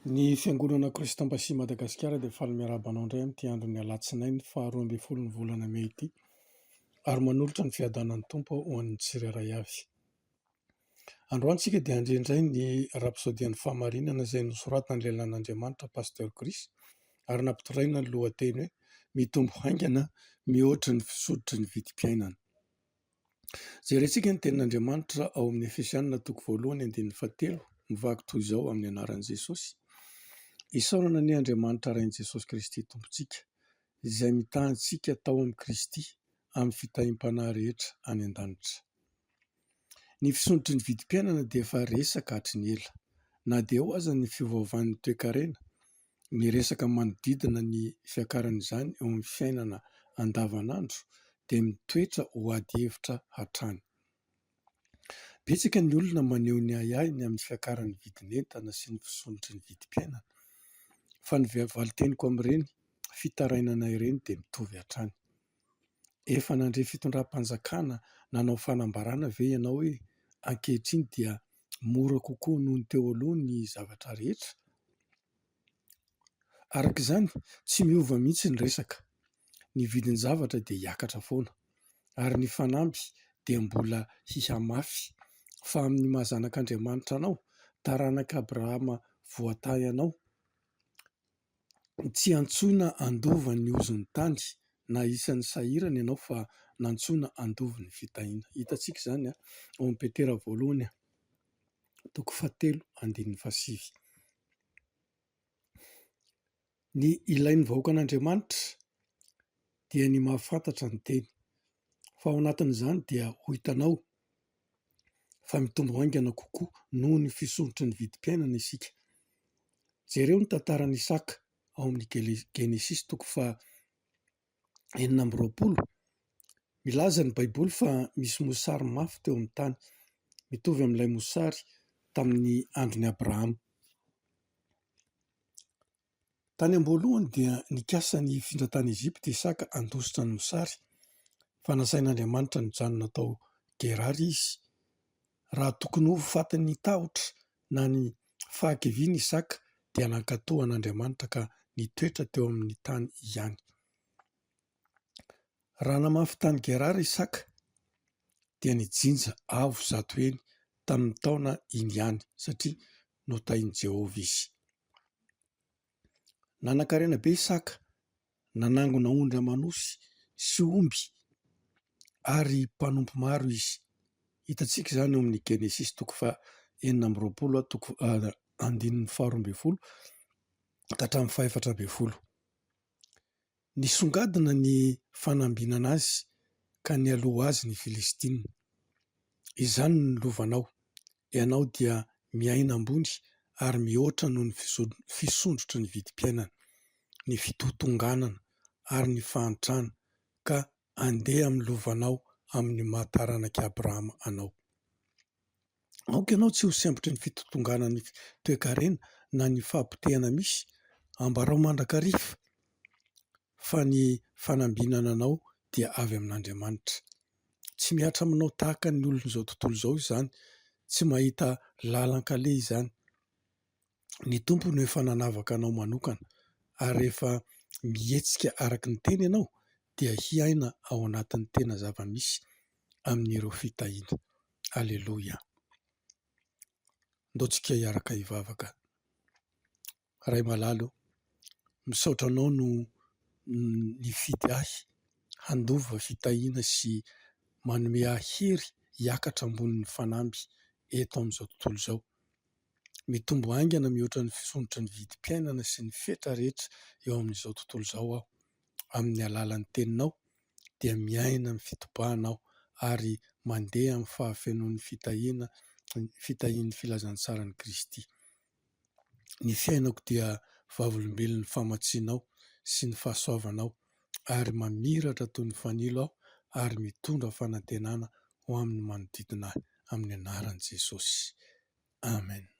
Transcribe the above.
Ny Fiangonana Kristam-basia Madagasikara dia faly miarabanao indray amin'ity andron'ny alatsinainy faharoa ambin'ny folon'ny volana Mey ity, ary manolotra ny fiadanan'ny Tompo ho an'ny tsirairay avy. Androany tsika dia handrendray ny rapsodian'ny fahamarinana izay nosoratana ny lehilahin'Andriamanitra Pasteur Chris, ary nampitoraina ny lohateny hoe mitombo haingana mihoatra ny fisodrotry ny vidim-piainana. Jerentsika ny tenin'Andriamanitra ao amin'ny Efesianina 1:7 mivaky toy izao amin'ny anaran'i Jesosy. Isaorana ny Andriamanitra rain'i Jesosy Kristy Tompontsika, izay mitahantsika tao amin'ny Kristy amin'ny fitahiam-panahy rehetra any an-danitra. Ny fisondrotry ny vidim-piainana dia efa resaka hatry ny ela, na dia eo aza ny fiovaovan'ny toe-karena, ny resaka manodidina ny fiakaran'izany eo amin'ny fiainana andavanandro dia mitoetra ho ady hevitra hatrany. Betsaka ny olona maneho ny ahiahiny amin'ny fiakaran'ny vidin'entana sy ny fisondrotry ny vidim-piainana, fa ny valiteniko amin'ireny fitarainana ireny dia mitovy hatrany. Efa nandre fitondram-panjakana nanao fanambarana ve ianao hoe ankehitriny dia mora kokoa noho ny teo aloha ny zavatra rehetra? Araka izany, tsy miova mihitsy ny resaka. Ny vidin'ny zavatra dia hiakatra foana, ary ny fanamby dia mbola hihamafy, fa amin'ny mahazanak'Andriamanitra anao, taranaka Abrahama voatahy anao, tsy antsoina andova ny ozon'ny tany na isan'ny sahirana ianao, fa nantsoina andovy ny fitahiana. Hitantsika izany ao amin'ny Petera 1:7. Ny ilain'ny vahoaka an'Andriamanitra dia ny mahafantatra ny teny, fa ao anatin'izany dia ho hitanao fa mitombo haingana kokoa noho ny fisondrotry ny vidim-piainana isika. Jereo ny tantaran'ny Isaka ao amin'ny Genesis 4:20. Milaza ny Baiboly fa misy mosary mafy teo amin'ny tany, mitovy amin'ilay mosary tamin'ny andron'ny Abrahama. Tany am-boalohany dia nikasa ny hifindra tany Ezipta Isaka handositra ny mosary, fa nasain'Andriamanitra ny janona tao Gerary izy. Raha tokony ho fatin'ny tahotra na ny fahakeviany Isaka dia nankatoa an'Andriamanitra ka nitoetra teo amin'ny tany ihany. Raha namafy tany Gerary Isaka dia nijinja avo zato eny tamin'ny taona iny ihany, satria notahin'i Jehovah izy. Nanan-karena be Isaka, nanangona ondra manosy sy omby ary mpanompo maro izy. Hitantsika izany eo amin'ny Genesis 4:12 ka hatramin'ny 14. Nisongadina ny fanambinana azy ka nialoha azy ny Filistina. Izany ny lovanao, ianao dia miaina ambony ary mihoatra noho ny fisondrotry ny vidim-piainana, ny fitotonganana ary ny fahantrana, ka andeha amin'ny lovanao amin'ny mahataranaka Abrahama anao. Aoka ianao tsy ho sembotry ny fitotonganana ny toe-karena na ny fahampitehana misy, ambarao mandrakarifa fa ny fanambinana anao dia avy amin'Andriamanitra. Tsy miatra aminao tahaka ny olon'izao tontolo izao izany, tsy mahita lalan-kaleha izany. Ny Tompo no efa nanavaka anao manokana, ary rehefa mihetsika araka ny teny ianao dia hiaina ao anatin'ny tena zava-misy amin'ireo fitahiana. Aleloia. Ndaontsika hiaraka hivavaka. Ray malalo, misaotra anao no nifidy ahy handova fitahiana sy manome ahy hery hiakatra ambonin'ny fanamby eto amin'izao tontolo izao. Mitombo haingana mihoatra ny fisondrotry ny vidim-piainana sy ny fetra rehetra eo amin'izao tontolo izao aho. Amin'ny alalan'ny teninao dia miaina amin'ny fitobahanao ary mandeha amin'ny fahafenoan'ny fitahian'ny filazantsara ny Kristy. Ny fiainako dia vavolombelon'ny famatsianao sy ny fahasoavanao, ary mamiratra toy ny fanilo aho ary mitondra fanantenana ho amin'ny manodidina ahy, amin'ny anaran'i Jesosy. Amen.